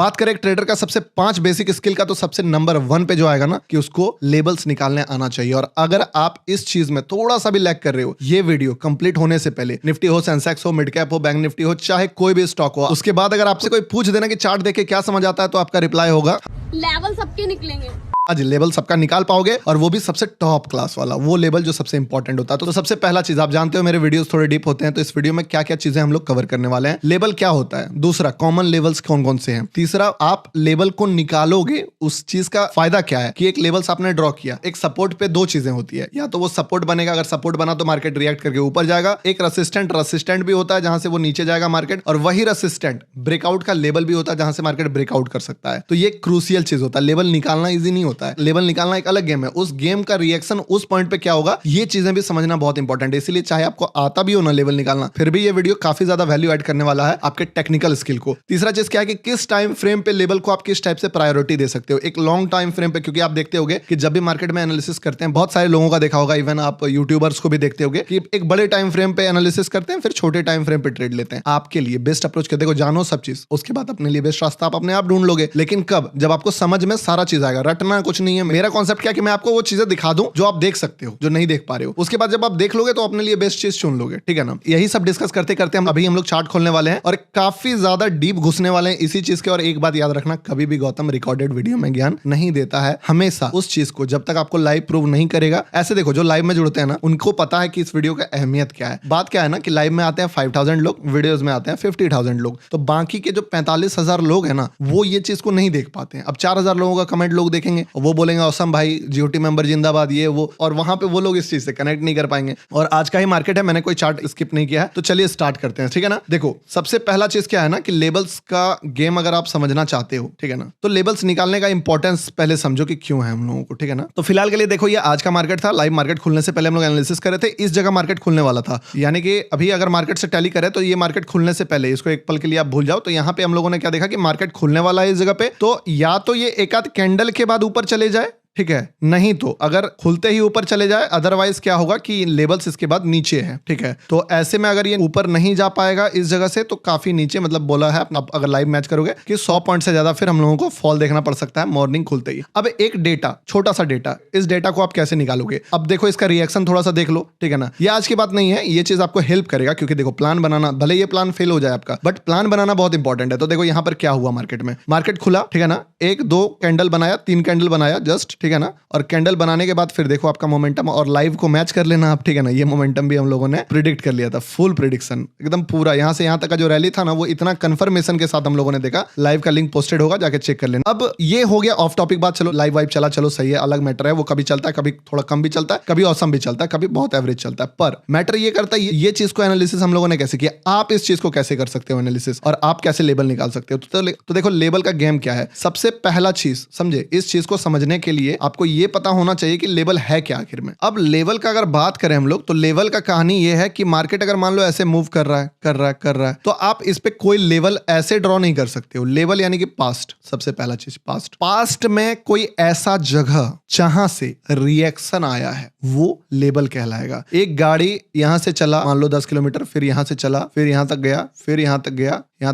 बात करें एक ट्रेडर का सबसे 5 बेसिक स्किल का, तो सबसे नंबर 1 पे जो आएगा ना कि उसको लेबल्स निकालने आना चाहिए। और अगर आप इस चीज में थोड़ा सा भी लैग कर रहे हो, ये वीडियो कंप्लीट होने से पहले, निफ्टी हो, सेंसेक्स हो, मिड कैप हो, बैंक निफ्टी हो, चाहे कोई भी स्टॉक हो, उसके बाद अगर आपसे कोई पूछ देना कि चार्ट देखे क्या समझ आता है, तो आपका रिप्लाई होगा लेवल सबके निकलेंगे। आज लेवल सबका निकाल पाओगे, और वो भी सबसे टॉप क्लास वाला, वो लेवल जो सबसे इंपॉर्टेंट होता है। तो सबसे पहला चीज, आप जानते हो मेरे वीडियोस थोड़े डीप होते हैं, तो इस वीडियो में क्या क्या चीजें हम लोग कवर करने वाले हैं। लेवल क्या होता है, दूसरा कॉमन लेवल्स कौन कौन से हैं, तीसरा आप लेवल को निकालोगे उस चीज का फायदा क्या है कि एक लेवल्स आपने ड्रॉ किया, एक सपोर्ट पे 2 चीजें होती है, या तो वो सपोर्ट बनेगा, अगर सपोर्ट बना तो मार्केट रिएक्ट करके ऊपर जाएगा, एक रेसिस्टेंट भी होता है जहां से वो नीचे जाएगा मार्केट, और वही रेसिस्टेंट ब्रेकआउट का लेवल भी होता है जहां से मार्केट ब्रेकआउट कर सकता है। तो ये क्रूशियल चीज होता है। लेवल निकालना इजी नहीं होता है, लेवल निकालना एक अलग गेम है, उस गेम का रिएक्शन उस पॉइंट पे क्या होगा, ये चीजें भी समझना बहुत इंपॉर्टेंट है। इसलिए चाहे आपको आता भी हो ना लेवल निकालना, फिर भी ये वीडियो काफी ज्यादा वैल्यू ऐड करने वाला है आपके टेक्निकल स्किल को। तीसरा चीज क्या है कि किस टाइम फ्रेम पे लेवल को आप किस टाइप से प्रायोरिटी दे सकते हो, एक लॉन्ग टाइम फ्रेम पे, क्योंकि आप देखते होगे कि जब भी मार्केट में एनालिसिस करते हैं, बहुत सारे लोगों का देखा होगा, इवन आप यूट्यूबर्स को भी देखते होगे कि एक बड़े टाइम फ्रेम पे एनालिसिस करते हैं, फिर छोटे टाइम फ्रेम पे ट्रेड लेते हैं। आपके लिए बेस्ट अप्रोच क्या, देखो जानो सब चीज, उसके बाद अपने लिए बेस्ट रास्ता आप अपने आप ढूंढ लोगे। लेकिन कब, जब आपको समझ में सारा चीज आएगा, रटना कुछ नहीं है। मेरा कॉन्सेप्ट क्या कि मैं आपको वो चीजें दिखा दूं जो आप देख सकते हो, जो नहीं देख पा रहे हो, उसके बाद जब आप देख लोगे तो अपने लिए बेस्ट चीज चुन लोगे, ठीक है ना। यही सब डिस्कस करते करते हम लोग चार्ट खोलने वाले हैं और काफी ज्यादा डीप घुसने वाले हैं इसी चीज के। और एक बात याद रखना, कभी भी गौतम रिकॉर्डेड वीडियो में ज्ञान नहीं देता है, हमेशा उस चीज को जब तक आपको लाइव प्रूव नहीं करेगा। ऐसे देखो, जो लाइव में जुड़ते हैं ना, उनको पता है कि इस वीडियो का अहमियत क्या है। बात क्या है ना कि लाइव में आते हैं 5000 लोग, वीडियोस में आते हैं 50,000 लोग, तो बाकी के जो 45,000 लोग हैं ना, वो ये चीज को नहीं देख पाते हैं। अब 4000 लोगों का कमेंट लोग देखेंगे, वो बोलेंगे औसम भाई, जीओटी मेंबर जिंदाबाद, ये वो, और वहां पे वो लोग इस चीज से कनेक्ट नहीं कर पाएंगे। और आज का ही मार्केट है, मैंने कोई चार्ट स्किप नहीं किया है, तो चलिए स्टार्ट करते हैं, ठीक है ना। देखो, सबसे पहला चीज क्या है ना कि लेबल्स का गेम अगर आप समझना चाहते हो, ठीक है ना, तो लेबल्स निकालने का इंपॉर्टेंस पहले समझो कि क्यों है हम लोगों को, ठीक है ना। तो फिलहाल के लिए देखो, ये आज का मार्केट था, लाइव मार्केट खुलने से पहले हम लोग एनालिसिस कर रहे थे, इस जगह मार्केट खुलने वाला था। यानी कि अभी अगर मार्केट से टैली करे तो ये मार्केट खुलने से पहले, इसको एक पल के लिए आप भूल जाओ, तो यहाँ पे हम लोगों ने क्या देखा कि मार्केट खुलने वाला है इस जगह पे, तो या तो ये एक आध कैंडल के बाद ऊपर चले जाए, ठीक है, नहीं तो अगर खुलते ही ऊपर चले जाए, अदरवाइज क्या होगा कि लेवल्स इसके बाद नीचे है, ठीक है। तो ऐसे में अगर ये ऊपर नहीं जा पाएगा इस जगह से, तो काफी नीचे, मतलब बोला है अगर लाइव मैच करोगे कि 100 पॉइंट से ज्यादा फिर हम लोगों को फॉल देखना पड़ सकता है मॉर्निंग खुलते ही। अब एक डेटा, छोटा सा डेटा, इस डेटा को आप कैसे निकालोगे। अब देखो, इसका रिएक्शन थोड़ा सा देख लो, ठीक है ना। ये आज की बात नहीं है, ये चीज आपको हेल्प करेगा, क्योंकि देखो प्लान बनाना, भले ये प्लान फेल हो जाए आपका, बट प्लान बनाना बहुत इंपॉर्टेंट है। तो देखो यहाँ पर क्या हुआ, मार्केट में मार्केट खुला, ठीक है ना, 1 2 कैंडल बनाया, 3 कैंडल बनाया जस्ट, ठीक है ना, और कैंडल बनाने के बाद फिर देखो आपका मोमेंटम, और लाइव को मैच कर लेना आप, ठीक है ना। ये मोमेंटम भी हम लोगों ने प्रिडिक्ट कर लिया था, फुल प्रिडिक्शन एकदम पूरा, यहां से यहां तक का जो रैली था ना, वो इतना कंफर्मेशन के साथ हम लोगों ने देखा। लाइव का लिंक पोस्टेड होगा, जाके चेक कर लेना। अब ये हो गया ऑफ टॉपिक बात, चलो लाइव वाइव चला, चलो सही है, अलग मैटर है, वो कभी चलता है, कभी थोड़ा कम भी चलता है, कभी औसम भी चलता है, कभी बहुत एवरेज चलता है, पर मैटर ये करता है ये चीज को एनालिसिस हम लोगों ने कैसे किया, आप इस चीज को कैसे कर सकते हो एनालिसिस, और आप कैसे लेबल निकाल सकते हो। तो देखो, लेबल का गेम क्या है। सबसे पहला चीज समझे, इस चीज को समझने के लिए आपको ये पता होना चाहिए कि लेबल है क्या आखिर में। अब लेवल का अगर बात करें हम लोग, तो लेवल का कहानी ये है कि मार्केट अगर मान लो ऐसे मूव कर रहा है, तो आप इस पे कोई लेवल ऐसे ड्रॉ नहीं कर सकते हो। लेवल यानी कि पास्ट, सबसे पहला चीज पास्ट में कोई ऐसा जगह जहां से रिएक्शन आया है, वो लेबल कहलाएगा। एक गाड़ी यहां से चला, मान लो 10 किलोमीटर, फिर यहां से चला, फिर यहां तक गया, फिर यहां तक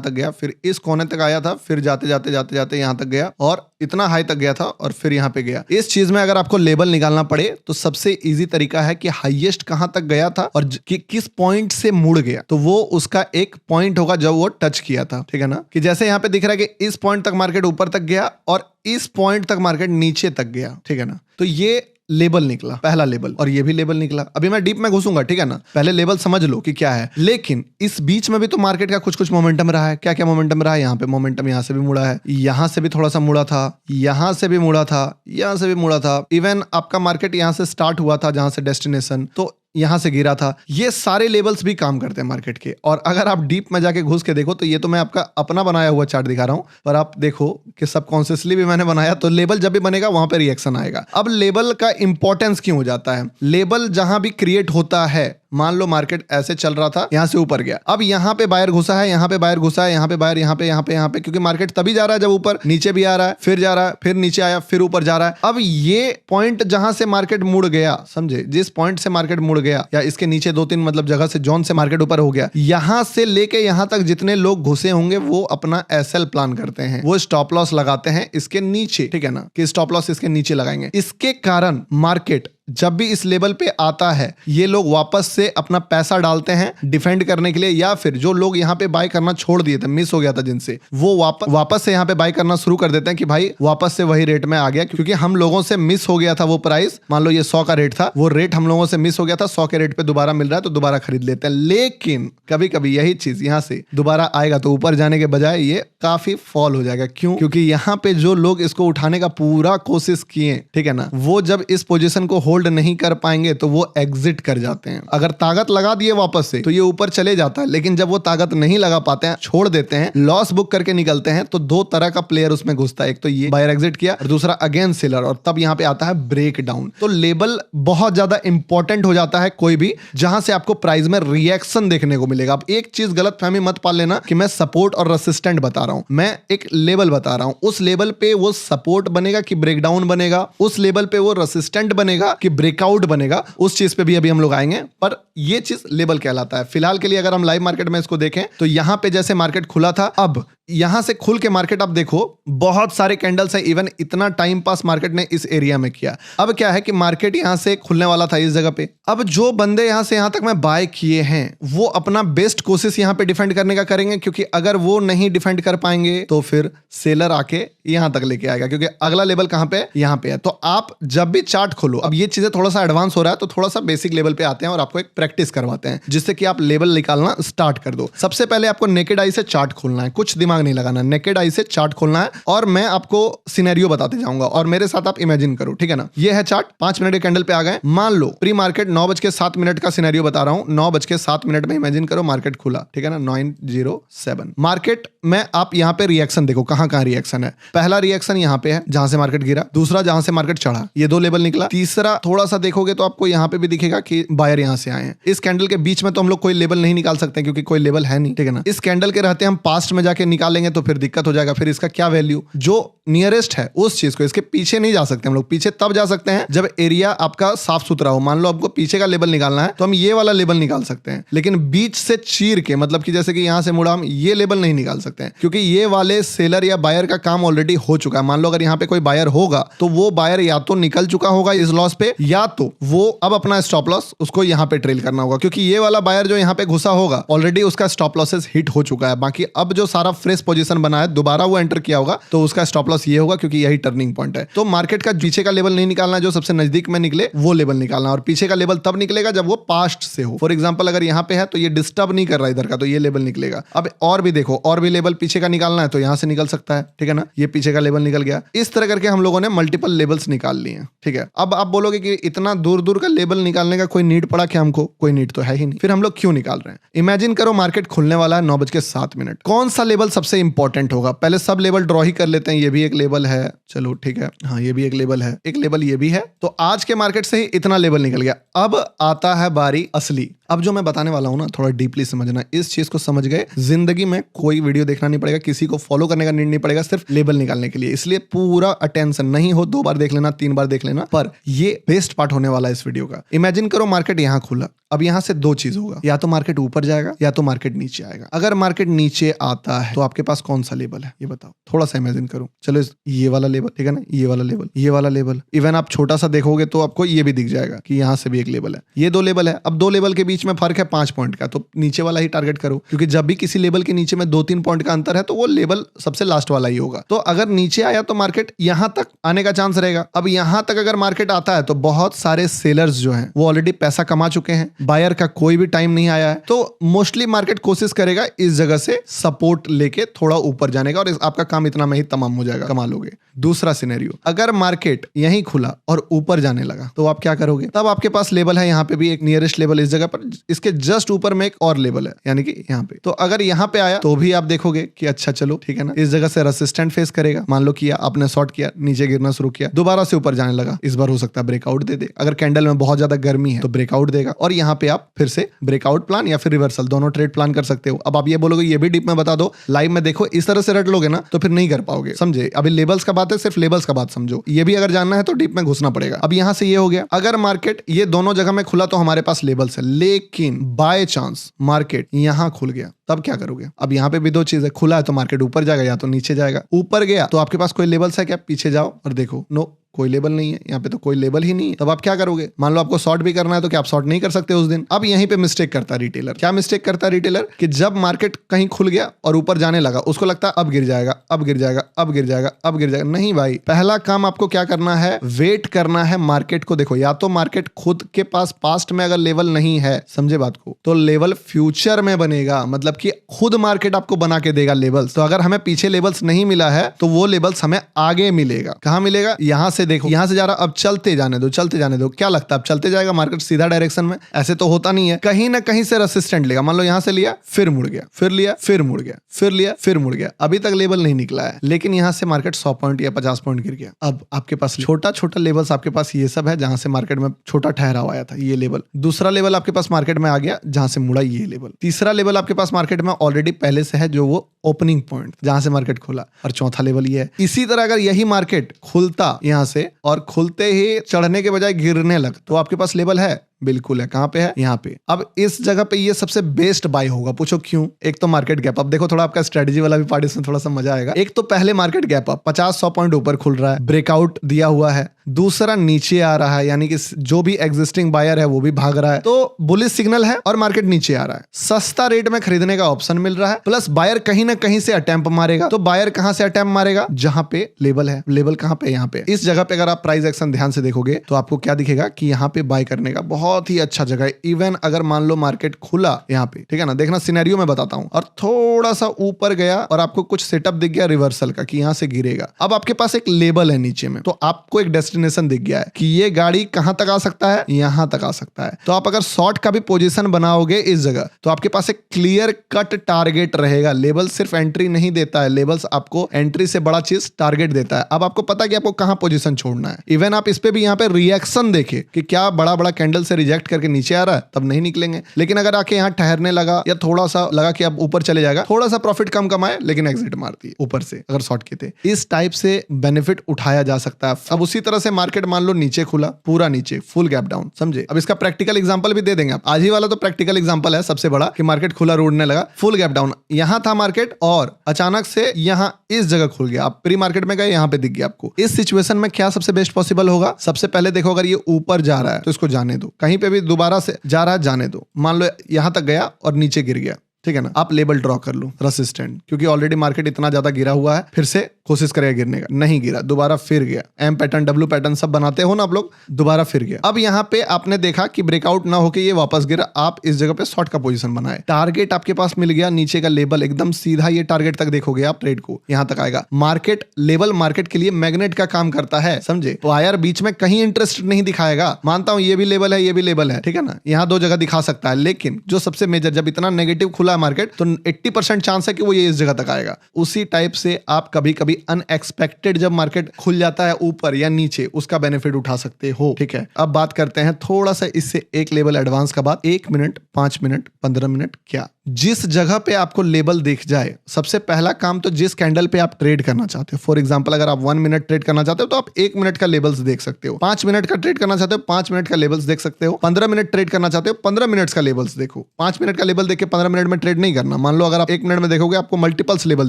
गया, फिर इस कोने तक आया था, फिर जाते जाते यहां तक गया, और इतना हाई तक गया था, और फिर यहां पे गया। इस चीज में अगर आपको लेबल निकालना पड़े तो सबसे इजी तरीका है कि हाईएस्ट कहां तक गया था और किस पॉइंट से मुड़ गया, तो वो उसका एक पॉइंट होगा जब वो टच किया था, ठीक है ना। कि जैसे यहां पे दिख रहा है कि इस पॉइंट तक मार्केट ऊपर तक गया और इस पॉइंट तक मार्केट नीचे तक गया, ठीक है ना। तो ये लेबल निकला, पहला लेबल, और ये भी लेबल निकला। अभी मैं डीप में घुसूंगा, ठीक है ना, पहले लेबल समझ लो कि क्या है। लेकिन इस बीच में भी तो मार्केट का कुछ मोमेंटम रहा है। क्या क्या मोमेंटम रहा है, यहाँ पे मोमेंटम यहाँ से भी मुड़ा है, यहाँ से भी थोड़ा सा मुड़ा था, यहाँ से भी मुड़ा था, यहाँ से भी मुड़ा था, इवन आपका मार्केट यहाँ से स्टार्ट हुआ था, जहां से डेस्टिनेशन, तो यहां से गिरा था। ये सारे लेवल्स भी काम करते हैं मार्केट के। और अगर आप डीप में जाके घुस के देखो, तो ये तो मैं आपका अपना बनाया हुआ चार्ट दिखा रहा हूं, पर आप देखो कि सबकॉन्शियसली भी मैंने बनाया, तो लेवल जब भी बनेगा वहां पे रिएक्शन आएगा। अब लेवल का इंपॉर्टेंस क्यों हो जाता है, लेवल जहां भी क्रिएट होता है मान लो मार्केट ऐसे चल रहा था, यहाँ से ऊपर गया, अब यहाँ पे बायर घुसा है, यहाँ पे बायर घुसा है, यहाँ पे बायर, यहाँ पे, क्योंकि मार्केट तभी जा रहा है जब ऊपर, नीचे भी आ रहा है, फिर जा रहा है, फिर नीचे आया, फिर ऊपर जा रहा है। अब ये पॉइंट जहां से मार्केट मुड़ गया, समझे, जिस पॉइंट से मार्केट मुड़ गया या इसके नीचे 2-3 मतलब जगह से जोन से मार्केट ऊपर हो गया, यहां से लेके यहां तक जितने लोग घुसे होंगे वो अपना एसएल प्लान करते हैं, वो स्टॉप लॉस लगाते हैं इसके नीचे, ठीक है ना, कि स्टॉप लॉस इसके नीचे लगाएंगे। इसके कारण मार्केट जब भी इस लेवल पे आता है, ये लोग वापस से अपना पैसा डालते हैं डिफेंड करने के लिए, या फिर जो लोग यहाँ पे बाय करना छोड़ दिए थे, मिस हो गया था जिनसे, वो वापस से यहाँ पे बाय करना शुरू कर देते हैं कि भाई वापस से वही रेट में आ गया, क्योंकि हम लोगों से मिस हो गया था वो प्राइस। मान लो ये 100 का रेट था, वो रेट हम लोगों से मिस हो गया था, 100 के रेट पे दोबारा मिल रहा है तो दोबारा खरीद लेते हैं। लेकिन कभी कभी यही चीज यहाँ से दोबारा आएगा तो ऊपर जाने के बजाय ये काफी फॉल हो जाएगा। क्यों? क्योंकि यहाँ पे जो लोग इसको उठाने का पूरा कोशिश किए, ठीक है ना, वो जब इस पोजीशन को होल्ड नहीं कर पाएंगे तो वो एग्जिट कर जाते हैं। अगर ताकत लगा दिए वापस से तो ये ऊपर चले जाता है, लेकिन जब वो ताकत नहीं लगा पाते हैं, छोड़ देते हैं, लॉस बुक करके निकलते हैं, तो दो तरह का प्लेयर उसमें घुसता है। एक तो ये बायर एग्जिट किया और दूसरा अगेन सेलर, और तब यहाँ पे आता है ब्रेक डाउन। तो लेवल बहुत ज्यादा इंपॉर्टेंट हो जाता है कोई भी, जहां से आपको प्राइस में रिएक्शन देखने को मिलेगा। अब एक चीज गलत फहमी मत पाल लेना कि मैं सपोर्ट और रेसिस्टेंट बता रहा हूं, मैं एक लेवल बता रहा हूं। उस लेवल पे वो सपोर्ट बनेगा कि ब्रेकडाउन बनेगा, उस लेवल पे वो रेसिस्टेंट बनेगा कि ब्रेकआउट बनेगा, उस चीज पे भी अभी हम लोग आएंगे, पर ये चीज लेवल कहलाता है। फिलहाल के लिए अगर हम लाइव मार्केट में इसको देखें तो यहां पे जैसे मार्केट खुला था, अब यहां से खुल के मार्केट आप देखो बहुत सारे कैंडल्स है, इवन इतना टाइम पास मार्केट ने इस एरिया में किया। अब क्या है कि मार्केट यहां से खुलने वाला था इस जगह पे, अब जो बंदे यहां से यहां तक में बाय किए हैं वो अपना बेस्ट कोशिश यहां पे डिफेंड करने का करेंगे, क्योंकि अगर वो नहीं डिफेंड कर पाएंगे तो फिर सेलर आके यहां तक लेके आएगा, क्योंकि अगला लेवल कहां पे, यहां पे है। तो आप जब भी चार्ट खोलो, अब ये चीजें थोड़ा सा एडवांस हो रहा है तो थोड़ा सा बेसिक लेवल पे आते हैं और आपको एक प्रैक्टिस करवाते हैं जिससे कि आप लेवल निकालना स्टार्ट कर दो। सबसे पहले आपको नेकेड आई से चार्ट खोलना है, कुछ दिमाग नहीं लगाना, नेकेड आई से चार्ट खोलना है और मैं आपको सिनेरियो बताते जाऊंगा और मेरे साथ आप इमेजिन करो, ठीक है ना। ये है चार्ट, 5 मिनट के कैंडल पे आ गए। मान लो प्री मार्केट 9:07 का सिनेरियो बता रहा हूं, 9:07 में इमेजिन करो मार्केट खुला, ठीक है ना, 9:07 मार्केट में। आप यहां पे रिएक्शन देखो, कहां कहां रिएक्शन है। पहला रिएक्शन यहां पे है जहां से मार्केट गिरा, दूसरा जहां से मार्केट चढ़ा, ये 2 लेवल निकला, तीसरा थोड़ा सा देखोगे तो आपको यहां पे भी दिखेगा कि बायर यहां से आए हैं। इस कैंडल के बीच में तो हम लोग कोई लेवल नहीं निकाल सकते क्योंकि कोई लेवल है नहीं, ठीक है ना। इस कैंडल के रहते हम पास्ट में जाके निकालेंगे तो फिर दिक्कत हो जाएगा, फिर इसका क्या वैल्यू, जो नियरेस्ट है उस चीज को, इसके पीछे नहीं जा सकते हम लोग। पीछे तब जा सकते हैं जब एरिया आपका साफ सुथरा हो। मान लो आपको पीछे का लेवल निकालना है तो हम ये वाला लेवल निकाल सकते हैं, लेकिन बीच से चीर के, मतलब कि जैसे कि यहां से मुड़ा, हम ये लेवल नहीं निकाल सकते हैं क्योंकि ये वाले सेलर या बायर का काम ऑलरेडी हो चुका है। मान लो अगर यहाँ पे कोई बायर होगा तो वो बायर या तो निकल चुका होगा इस लॉस पे, या तो वो अब अपना स्टॉप लॉस उसको यहाँ पे ट्रेल करना होगा, क्योंकि ये वाला बायर जो यहाँ पे घुसा होगा ऑलरेडी उसका स्टॉप लॉसेस हिट हो चुका है। बाकी अब जो सारा फ्रेश पोजीशन बना है दोबारा वो एंटर किया होगा तो उसका स्टॉप लॉस ये होगा, क्योंकि यही टर्निंग पॉइंट है। तो मार्केट का पीछे का लेवल नहीं निकालना, जो सबसे नजदीक में निकले वो लेवल निकालना, और पीछे का लेवल तब निकलेगा जब वो पास्ट से हो। फॉर एग्जांपल अगर यहाँ पे है तो ये डिस्टर्ब नहीं कर रहा इधर का, तो ये लेवल निकलेगा। अब और भी देखो, और भी लेवल पीछे का निकालना है तो यहाँ से निकल सकता है, ठीक है ना, ये पीछे का लेवल निकल गया। इस तरह करके हम लोगों ने मल्टीपल लेवल्स निकाल लिए, ठीक है। अब आप बोलोगे कि इतना दूर दूर का लेवल निकालने का कोई नीड पड़ा क्या हमको? कोई नीड तो है ही नहीं, फिर हम लोग क्यों निकाल रहे हैं? इमेजिन करो मार्केट खुलने वाला है 9:07, कौन सा लेवल सबसे इंपॉर्टेंट होगा? पहले सब लेवल ड्रॉ ही कर लेते हैं। ये भी एक लेवल है, चलो ठीक है, हाँ ये भी एक लेवल है, एक लेवल ये भी है। तो आज के मार्केट से ही इतना लेवल निकल गया। अब आता है बारी असली। अब जो मैं बताने वाला हूं ना, थोड़ा डीपली समझना। इस चीज को समझ गए, जिंदगी में कोई वीडियो देखना नहीं पड़ेगा, किसी को फॉलो करने का नीड नहीं पड़ेगा, सिर्फ लेवल निकालने के लिए। इसलिए पूरा अटेंशन, नहीं हो 2 बार देख लेना, 3 बार देख लेना, पर ये बेस्ट पार्ट होने वाला है इस वीडियो का। इमेजिन करो मार्केट यहां खुला, अब यहां से 2 चीज होगा, या तो मार्केट ऊपर जाएगा या तो मार्केट नीचे आएगा। अगर मार्केट नीचे आता है तो आपके पास कौन सा लेवल है ये बताओ, थोड़ा सा इमेजिन करो। चलो ये वाला लेवल, ठीक है ना, ये वाला लेवल, ये वाला लेवल। इवन आप छोटा सा देखोगे तो आपको ये भी दिख जाएगा कि यहां से भी एक लेवल है। ये 2 लेवल है। अब 2 लेवल के बीच में फर्क है 5 पॉइंट का, तो नीचे वाला ही टारगेट करो, क्योंकि जब भी किसी लेवल के नीचे में 2-3 पॉइंट का अंतर है तो वो लेवल सबसे लास्ट वाला ही होगा। तो अगर नीचे आया तो मार्केट यहां तक आने का चांस रहेगा। अब यहां तक अगर मार्केट आता है तो बहुत सारे सेलर्स जो हैं वो ऑलरेडी पैसा कमा चुके हैं, बायर का कोई भी टाइम नहीं आया है, तो मोस्टली मार्केट कोशिश करेगा इस जगह से सपोर्ट लेके थोड़ा ऊपर जाने का और आपका काम इतना में ही तमाम हो जाएगा, कमा लोगे। दूसरा सिनेरियो, अगर मार्केट यहीं खुला और ऊपर जाने लगा तो आप क्या करोगे? तब आपके पास लेवल है यहाँ पे भी एक नियरेस्ट लेवल इस जगह पर, इसके जस्ट ऊपर में एक और लेवल है यानी कि यहाँ पे। तो अगर यहाँ पे आया तो भी आप देखोगे कि अच्छा चलो ठीक है ना, इस जगह से रेसिस्टेंट फेस करेगा, मान लो किया आपने शॉर्ट किया, नीचे गिरना शुरू किया, दोबारा से ऊपर जाने लगा, इस बार हो सकता है ब्रेकआउट दे दे। अगर कैंडल में बहुत ज्यादा गर्मी है तो ब्रेकआउट देगा और यहाँ पे आप फिर से ब्रेकआउट प्लान या फिर रिवर्सल दोनों ट्रेड प्लान कर सकते हो। अब आप ये बोलोगे ये भी डीप में बता दो, लाइव में देखो, इस तरह से रट लोगे ना तो फिर नहीं कर पाओगे, समझे? अभी लेवल्स का बात है, सिर्फ लेवल्स का बात समझो, ये भी अगर जानना है तो डीप में घुसना पड़ेगा। अब यहाँ से ये हो गया, अगर मार्केट ये दोनों जगह में खुला तो हमारे पास लेवल्स है, लेकिन बाय चांस मार्केट यहाँ खुल गया तब क्या करोगे? अब यहाँ पे भी दो चीज है, खुला है तो मार्केट ऊपर जाएगा या तो नीचे जाएगा। ऊपर गया तो आपके पास कोई लेवल्स है क्या? पीछे जाओ और देखो, नो कोई लेवल नहीं है, यहाँ पे तो कोई लेवल ही नहीं है। तब आप क्या करोगे? मान लो आपको शॉर्ट भी करना है तो क्या आप शॉर्ट नहीं कर सकते उस दिन? अब यहीं पे मिस्टेक करता है रिटेलर। क्या मिस्टेक करता है रिटेलर? कि जब मार्केट कहीं खुल गया और ऊपर जाने लगा, उसको लगता है अब गिर जाएगा, अब गिर जाएगा, अब गिर जाएगा, अब गिर जाएगा। नहीं भाई, पहला काम आपको क्या करना है? वेट करना है मार्केट को। देखो, या तो मार्केट खुद के पास पास्ट में अगर लेवल नहीं है, समझे बात को, तो लेवल फ्यूचर में बनेगा, मतलब कि खुद मार्केट आपको बना के देगा लेवल्स। तो अगर हमें पीछे लेवल्स नहीं मिला है तो वो लेवल्स हमें आगे मिलेगा। कहां मिलेगा? यहां से देखो, यहां से जा रहा, अब चलते जाने दो, चलते जाने दो। क्या लगता है अब चलते जाएगा मार्केट सीधा डायरेक्शन में? ऐसे तो होता नहीं है, कहीं ना कहीं से रेसिस्टेंट लेगा। मान लो यहां से लिया, फिर मुड़ गया, फिर लिया, फिर मुड़ गया, फिर लिया, फिर मुड़ गया। अभी तक लेवल नहीं निकला है, लेकिन यहां से मार्केट 100 पॉइंट या 50 पॉइंट गिर गया। अब आपके पास छोटा छोटा लेवल्स, आपके पास ये सब है जहां से मार्केट में छोटा ठहराव आया था, ये लेवल। दूसरा लेवल आपके पास मार्केट में आ गया जहां से मुड़ा ये लेवल। तीसरा लेवल आपके पास मार्केट में ऑलरेडी पहले से है, जो वो ओपनिंग पॉइंट जहां से मार्केट खुला। और चौथा लेवल ये है। इसी तरह अगर यही मार्केट खुलता यहां से और खुलते ही चढ़ने के बजाय गिरने लग तो आपके पास लेवल है, बिल्कुल है। कहां पे है? यहाँ पे। अब इस जगह पे ये सबसे बेस्ट बाय होगा। पूछो क्यों? एक तो मार्केट गैप अप, देखो थोड़ा आपका स्ट्रेटजी वाला भी पार्ट इसमें थोड़ा सा मजा आएगा। एक तो पहले मार्केट गैप अप 50-100 पॉइंट ऊपर खुल रहा है, ब्रेकआउट दिया हुआ है। दूसरा नीचे आ रहा है, यानी कि जो भी एग्जिस्टिंग बायर है वो भी भाग रहा है, तो बुलिश सिग्नल है और मार्केट नीचे आ रहा है। सस्ता रेट में खरीदने का ऑप्शन मिल रहा है, प्लस बायर कहीं ना कहीं से अटेम्प्ट मारेगा। तो बायर कहां से अटेम्प्ट मारेगा? जहां पे लेवल है। लेवल कहां पे? यहाँ पे। इस जगह पे अगर आप प्राइस एक्शन ध्यान से देखोगे तो आपको क्या दिखेगा कि यहाँ पे बाय करने का बहुत ही अच्छा जगह है। इवन अगर मान लो मार्केट खुला यहाँ पे, ठीक है ना, देखना सिनेरियो में बताता हूं, और थोड़ा सा ऊपर गया और आपको कुछ सेटअप दिख गया रिवर्सल का कि यहां से गिरेगा। अब आपके पास एक लेवल है नीचे में, तो आपको एक डेस्टिनेशन दिख गया है कि ये गाड़ी कहां तक आ सकता है, यहां तक आ सकता है। तो आप अगर शॉर्ट का भी पोजीशन बनाओगे इस जगह, तो आपके पास एक क्लियर कट टारगेट रहेगा। लेवल सिर्फ एंट्री नहीं देता है, लेवल्स आपको एंट्री से बड़ा चीज टारगेट देता है। अब आपको पता है कि आपको कहां पोजीशन छोड़ना है। इवन आप इस पे भी यहाँ पे रिएक्शन देखे कि क्या बड़ा बड़ा कैंडल से रिजेक्ट करके नीचे आ रहा है, तब नहीं निकलेंगे। लेकिन अगर आके यहाँ ठहरने लगा या थोड़ा सा लगा कि अब ऊपर चले जाएगा, थोड़ा सा प्रॉफिट कम कमाए लेकिन एग्जिट मारती है ऊपर से, अगर शॉर्ट के थे। इस टाइप से बेनिफिट उठाया जा सकता है। अब उसी तरह से मार्केट मान लो नीचे खुला, पूरा नीचे, फुल गैप डाउन, समझे? अब इसका प्रैक्टिकल एग्जांपल भी दे देंगे आप। आज ही वाला तो प्रैक्टिकल एग्जांपल है सबसे बड़ा, कि मार्केट खुला, रोडने लगा, फुल गैप डाउन, यहां था मार्केट और अचानक से यहां इस जगह खुल गया। आप प्री मार्केट में गए, यहां पे दिख गया आपको। इस सिचुएशन में क्या सबसे बेस्ट पॉसिबल होगा? सबसे पहले देखो, अगर ये ऊपर जा रहा है तो इसको जाने दो, कहीं पे भी दोबारा से जा रहा है जाने दो। मान लो यहां तक गया और नीचे गिर गया, ठीक है ना, आप लेवल ड्रॉ कर लो रेसिस्टेंट, क्योंकि ऑलरेडी मार्केट इतना ज्यादा गिरा हुआ है। फिर से कोशिश करेगा गिरने का, नहीं गिरा, दोबारा फिर गया। एम पैटर्न, डब्ल्यू पैटर्न सब बनाते हो ना आप लोग, दोबारा फिर गया। अब यहाँ पे आपने देखा कि ब्रेकआउट ना होके ये वापस गिरा, आप इस जगह पे शॉर्ट का पोजीशन बनाए। टारगेट आपके पास मिल गया, नीचे का लेवल एकदम सीधा ये टारगेट तक देखोगे आप, ट्रेड को यहां तक आएगा। मार्केट लेवल मार्केट के लिए मैग्नेट का काम करता है, समझे? तो आयर बीच में कहीं इंटरेस्ट नहीं दिखाएगा। मानता हूं ये भी लेवल है, ये भी लेवल है, ठीक है ना, यहाँ दो जगह दिखा सकता है, लेकिन जो सबसे मेजर, जब इतना नेगेटिव खुला है मार्केट, तो 80% चांस है कि वो ये इस जगह तक आएगा। उसी टाइप से आप कभी कभी अनएक्सपेक्टेड जब मार्केट खुल जाता है ऊपर या नीचे, उसका बेनिफिट उठा सकते हो, ठीक है। अब बात करते हैं थोड़ा सा इससे एक लेवल एडवांस का बात। 1 मिनट, 5 मिनट, 15 मिनट, क्या जिस जगह पे आपको लेवल दिख जाए, सबसे पहला काम तो जिस कैंडल पे आप ट्रेड करना चाहते हो, फॉर एग्जांपल अगर आप 1 मिनट ट्रेड करना चाहते हो तो आप 1 मिनट का लेवल्स देख सकते हो। 5 मिनट का ट्रेड करना चाहते हो, 5 मिनट का लेवल्स देख सकते हो। 15 मिनट ट्रेड करना चाहते हो, 15 मिनट का लेवल्स देखो। 5 मिनट का लेवल देख के 15 मिनट में ट्रेड नहीं करना। मान लो अगर आप 1 मिनट में देखोगे, आपको मल्टीपल्स लेवल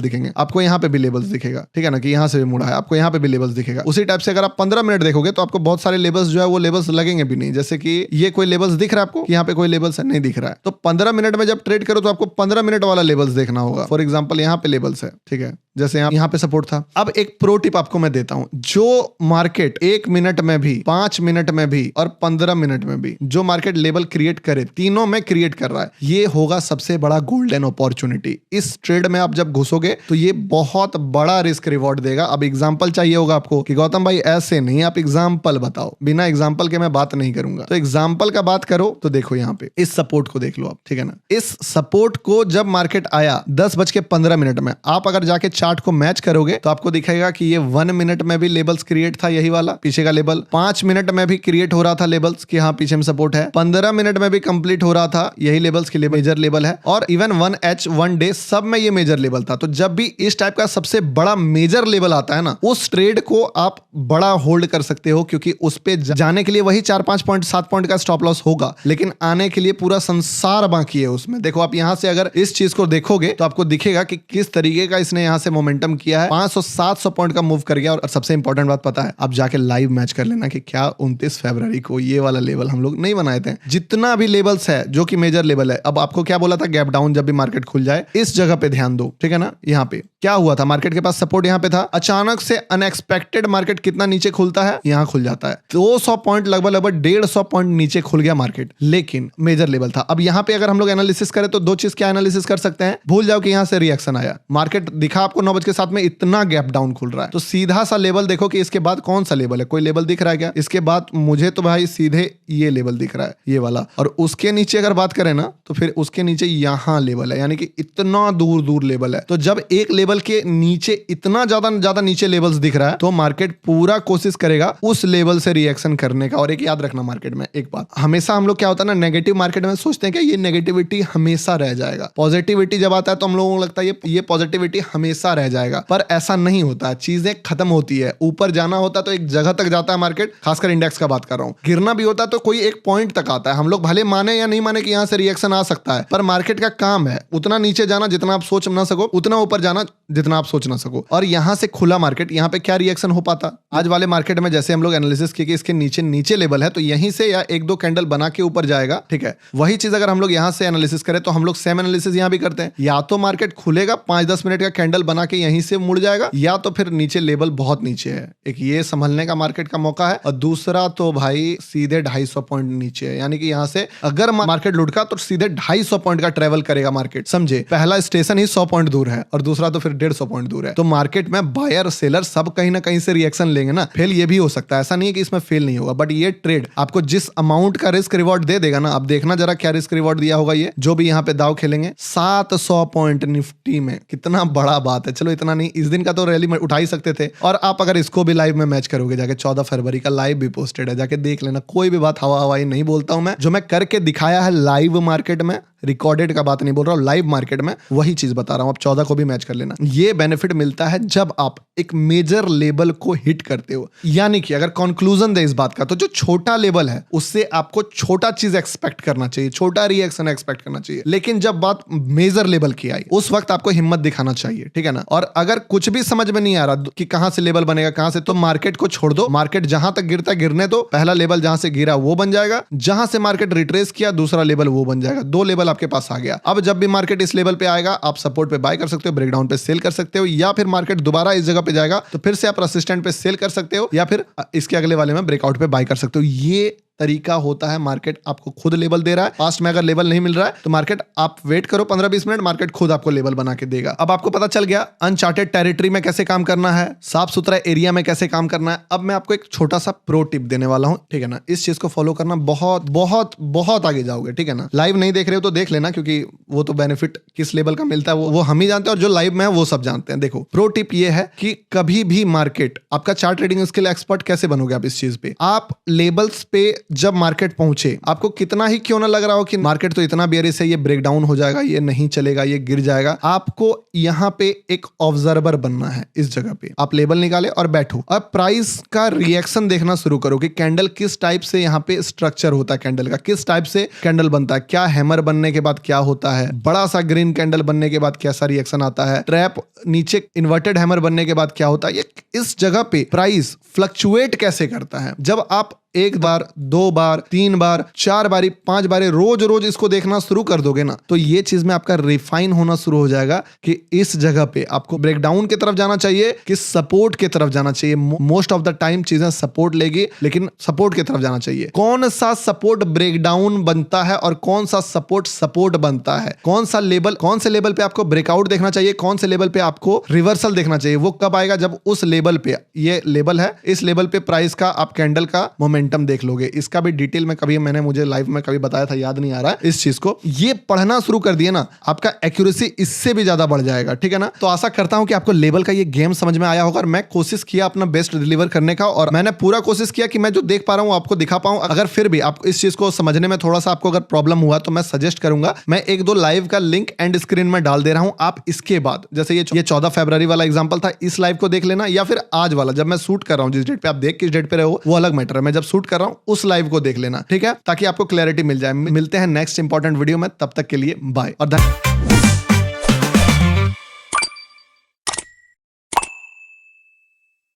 दिखेंगे, आपको यहाँ पे भी लेवल्स दिखेगा, ठीक है ना, कि यहाँ से भी मुड़ा है, आपको यहाँ पे भी लेवल्स दिखेगा। उसी टाइप से अगर आप 15 मिनट देखोगे तो आपको बहुत सारे लेवल्स जो है वो लेवल्स लगेंगे भी नहीं। जैसे कि ये कोई लेवल्स दिख रहा है आपको, यहाँ पे कोई लेवल्स नहीं दिख रहा है, तो 15 मिनट में जब ट्रेड करो तो आपको 15 मिनट वाला लेवल्स देखना होगा। फॉर एग्जांपल यहाँ पे लेवल्स है, ठीक है, जैसे यहाँ पे सपोर्ट था। अब एक प्रो टिप आपको मैं देता हूं, जो मार्केट 1 मिनट में भी, 5 मिनट में भी और 15 मिनट में भी जो मार्केट लेवल क्रिएट करे, तीनों में क्रिएट कर रहा है, ये होगा सबसे बड़ा गोल्डन अपॉर्चुनिटी। इस ट्रेड में आप जब घुसोगे तो ये बहुत बड़ा रिस्क रिवॉर्ड देगा। अब एग्जांपल चाहिए होगा आपको कि गौतम भाई ऐसे नहीं, आप एग्जांपल बताओ। बिना एग्जांपल के मैं बात नहीं करूंगा, तो एग्जांपल का बात करो तो देखो यहाँ पे इस सपोर्ट को देख लो आप, ठीक है ना। इस सपोर्ट को जब मार्केट आया 10:15 में, आप अगर जाके चार्ट को मैच करोगे तो आपको दिखेगा कि ये 1 मिनट में भी लेवल्स क्रिएट था, यही वाला पीछे का लेवल। 5 मिनट में भी क्रिएट हो रहा था लेवल्स कि हाँ पीछे में सपोर्ट है। 15 मिनट में भी कंप्लीट हो रहा था, यही लेवल्स के लिए मेजर लेवल है। और इवन 1H 1 डे सब में ये मेजर लेवल था। तो जब भी इस टाइप का सबसे बड़ा मेजर लेवल आता है ना, उस ट्रेड को आप बड़ा होल्ड कर सकते हो, क्योंकि उस पे जाने के लिए वही 4-5 पॉइंट 7 पॉइंट का स्टॉप लॉस होगा, लेकिन आने के लिए पूरा संसार बाकी है उसमें। देखो आप यहां से अगर इस चीज को देखोगे तो आपको दिखेगा कि किस तरीके का इसने यहां से मोमेंटम किया है। 500-700 पॉइंट का मूव कर गया। और सबसे इंपॉर्टेंट बात पता है, आप जाके लाइव मैच कर लेना कि क्या 29 फरवरी को ये वाला लेवल हम लोग नहीं बनाए थे। जितना भी लेवल्स है जो कि मेजर लेवल है, अब आपको क्या बोला था, गैप डाउन जब भी मार्केट खुल जाए इस जगह पे ध्यान दो, ठीक है ना। यहाँ पे क्या हुआ था, मार्केट के पास सपोर्ट यहाँ पे था, अचानक से अनएक्सपेक्टेड मार्केट कितना नीचे खुलता है, यहाँ खुल जाता है 200 पॉइंट, लगभग 150 पॉइंट नीचे खुल गया मार्केट, लेकिन मेजर लेवल था। अब यहाँ पे अगर हम लोग एनालिसिस करें तो दो चीज क्या एनालिसिस कर सकते हैं, भूल जाओ कि यहाँ से रिएक्शन आया, मार्केट दिखा आपको 9:07 में इतना गैप डाउन खुल रहा है, तो सीधा सा लेवल देखो कि इसके बाद कौन सा लेवल है, कोई लेवल दिख रहा है क्या। इसके बाद मुझे तो भाई सीधे ये लेवल दिख रहा है, ये वाला। और उसके नीचे अगर बात करें ना तो फिर उसके नीचे यहाँ लेवल है, यानी कि इतना दूर दूर लेवल है। तो जब एक लेवल के नीचे इतना ज्यादा नीचे लेवल्स दिख रहा है तो मार्केट पूरा कोशिश करेगा उस लेवल से रिएक्शन करने का। और एक याद रखना मार्केट में एक बात, हमेशा हम लोग क्या होता है ना, नेगेटिव मार्केट में सोचते हैं कि ये नेगेटिविटी हमेशा रह जाएगा। पॉजिटिविटी जब आता है तो हम लोगों को लगता है ये पॉजिटिविटी हमेशा रह जाएगा, पर ऐसा नहीं होता है। चीजें खत्म होती है, ऊपर जाना होता है तो एक जगह तक जाता है मार्केट, खासकर इंडेक्स का बात कर रहा हूं। गिरना भी होता है तो कोई एक पॉइंट तक आता है। हम लोग भले माने या नहीं माने कि यहां से रिएक्शन आ सकता है, पर मार्केट का काम है उतना नीचे जाना जितना आप सोच ना सको, उतना ऊपर जाना जितना आप सोच ना सको। और यहां से खुला मार्केट, यहां पे क्या रिएक्शन हो पाता आज वाले मार्केट में, जैसे हम लोग एनालिसिस किए कि इसके नीचे लेवल है तो यहीं से या 1-2 कैंडल बना के ऊपर जाएगा, ठीक है। वही चीज अगर हम लोग यहां से एनालिसिस करें तो हम लोग सेम एनालिसिस यहां भी करते हैं, या तो मार्केट खुलेगा 5-10 मिनट का कैंडल बना के यहीं से मुड़ जाएगा, या तो फिर नीचे लेवल बहुत नीचे है, एक ये संभलने का मार्केट का मौका है। और दूसरा तो भाई सीधे 250 पॉइंट नीचे है, यानी कि यहां से अगर मार्केट लुढ़का तो सीधे 250 पॉइंट का ट्रेवल करेगा मार्केट, समझे। पहला स्टेशन ही 100 पॉइंट दूर है और दूसरा तो फिर 150 पॉइंट दूर है। तो मार्केट में बायर सेलर सब कहीं ना कहीं से रिएक्शन लेंगे ना। फेल ये भी हो सकता है, ऐसा नहीं है कि इसमें फेल नहीं होगा, बट ये ट्रेड आपको जिस अमाउंट का रिस्क रिवॉर्ड दे देगा ना, अब देखना जरा क्या रिस्क रिवॉर्ड दिया होगा ये जो भी यहाँ पे दाव खेलेंगे। 700 पॉइंट निफ्टी में, कितना बड़ा बात है। चलो इतना नहीं, इस दिन का तो रैली में उठा ही सकते थे। और आप अगर इसको भी लाइव में मैच करोगे जाके, 14 फरवरी का लाइव भी पोस्टेड है, जाके देख लेना। कोई भी बात हवा हवाई नहीं बोलता हूं मैं, जो मैं करके दिखाया है लाइव मार्केट में, रिकॉर्डेड का बात नहीं बोल रहा हूं, लाइव मार्केट में वही चीज बता रहा हूं। आप 14 को भी मैच कर लेना। ये बेनिफिट मिलता है जब आप एक मेजर लेवल को हिट करते हो, यानी कि अगर कंक्लूजन दे इस बात का, तो जो छोटा लेवल है उससे आपको छोटा चीज एक्सपेक्ट करना चाहिए, छोटा रिएक्शन एक्सपेक्ट करना चाहिए। लेकिन जब बात मेजर लेवल की आई उस वक्त आपको हिम्मत दिखाना चाहिए, ठीक है ना। और अगर कुछ भी समझ में नहीं आ रहा कि कहां से लेवल बनेगा कहां से, तो मार्केट को छोड़ दो। मार्केट जहां तक गिरता गिरने दो, पहला लेवल जहां से गिरा वो बन जाएगा, जहां से मार्केट रिट्रेस किया दूसरा लेवल वो बन जाएगा। 2 लेवल आपके पास आ गया। अब जब भी मार्केट इस लेवल पे आएगा आप सपोर्ट पे बाय कर सकते हो, ब्रेकडाउन पे सेल कर सकते हो, या फिर मार्केट दोबारा इस जगह पे जाएगा तो फिर से आप रेसिस्टेंट पे सेल कर सकते हो, या फिर इसके अगले वाले में ब्रेकआउट पे बाय कर सकते हो। ये तरीका होता है, मार्केट आपको खुद लेवल दे रहा है। पास्ट में अगर लेवल नहीं मिल रहा है तो मार्केट, आप वेट करो 15-20 मिनट, मार्केट खुद आपको लेवल बना के देगा। अब आपको पता चल गया अनचार्टेड टेरिटरी में कैसे काम करना है, साफ सुथरा एरिया में कैसे काम करना है। अब मैं आपको एक छोटा सा प्रो टिप देने वाला हूं, ठीक है ना। इस चीज को फॉलो करना, बहुत बहुत बहुत आगे जाओगे, ठीक है ना। लाइव नहीं देख रहे हो तो देख लेना, क्योंकि वो तो बेनिफिट किस लेवल का मिलता है वो हम ही जानते हैं, और जो लाइव में है वो सब जानते हैं। देखो प्रो टिप ये है कि कभी भी मार्केट, आपका चार्ट ट्रेडिंग स्किल एक्सपर्ट कैसे बनोगे आप इस चीज पे, आप लेवल्स पे जब मार्केट पहुंचे, आपको कितना ही क्यों ना लग रहा हो कि मार्केट तो इतना बेरिश है, ये ब्रेकडाउन हो जाएगा, ये नहीं चलेगा, ये गिर जाएगा, आपको यहां पे एक ऑब्जर्वर बनना है। इस जगह पे आप लेवल निकाले और बैठो, अब प्राइस का रिएक्शन देखना शुरू करो कि कैंडल किस टाइप से यहां पे स्ट्रक्चर होता है, कैंडल का किस टाइप से कैंडल बनता है, क्या हैमर बनने के बाद क्या होता है, बड़ा सा ग्रीन कैंडल बनने के बाद कैसा रिएक्शन आता है, ट्रैप नीचे इन्वर्टेड हैमर बनने के बाद क्या होता है, इस जगह पे प्राइस फ्लक्चुएट कैसे करता है। जब आप एक बार, 2 बार, 3 बार, 4 बारी, 5 बारी रोज रोज इसको देखना शुरू कर दोगे ना, तो ये चीज में आपका रिफाइन होना शुरू हो जाएगा कि इस जगह पे आपको ब्रेकडाउन की तरफ जाना चाहिए कि सपोर्ट की तरफ जाना चाहिए। मोस्ट ऑफ द टाइम चीजें सपोर्ट लेगी, लेकिन सपोर्ट की तरफ जाना चाहिए। कौन सा सपोर्ट ब्रेकडाउन बनता है और कौन सा सपोर्ट बनता है, कौन से लेवल पे आपको ब्रेकआउट देखना चाहिए, कौन से लेवल पे आपको रिवर्सल देखना चाहिए, वो कब आएगा जब उस लेवल पे, ये लेवल है, इस लेवल पे प्राइस का आप कैंडल का मोमेंटम देख लोगे। इसका भी डिटेल में कभी मैंने मुझे लाइव में कभी बताया था, याद नहीं आ रहा है इस चीज को। ये पढ़ना शुरू कर दिए ना, आपका एक्यूरेसी इससे भी ज्यादा बढ़ जाएगा, ठीक है ना। तो आशा करता हूं कि आपको लेवल का ये गेम समझ में आया होगा और मैं कोशिश किया अपना बेस्ट डिलीवर करने का, और मैंने पूरा कोशिश किया कि मैं जो देख पा रहा हूं आपको दिखा पाऊं। अगर फिर भी आपको इस चीज को समझने में थोड़ा सा आपको अगर प्रॉब्लम हुआ तो मैं सजेस्ट करूंगा, मैं 1-2 लाइव का लिंक एंड स्क्रीन में डाल दे रहा हूं। आप इसके बाद जैसे ये 14 फरवरी वाला एग्जांपल था, इस लाइव को देख लेना, या फिर आज वाला जब मैं शूट कर रहा हूं, जिस डेट पे आप देख किस डेट पे रहे हो वो अलग मैटर है, मैं जब शूट कर रहा हूं उस लाइव को देख लेना, ठीक है, ताकि आपको क्लैरिटी मिल जाए। मिलते हैं नेक्स्ट इंपॉर्टेंट वीडियो में, तब तक के लिए बाय और धन्यवाद।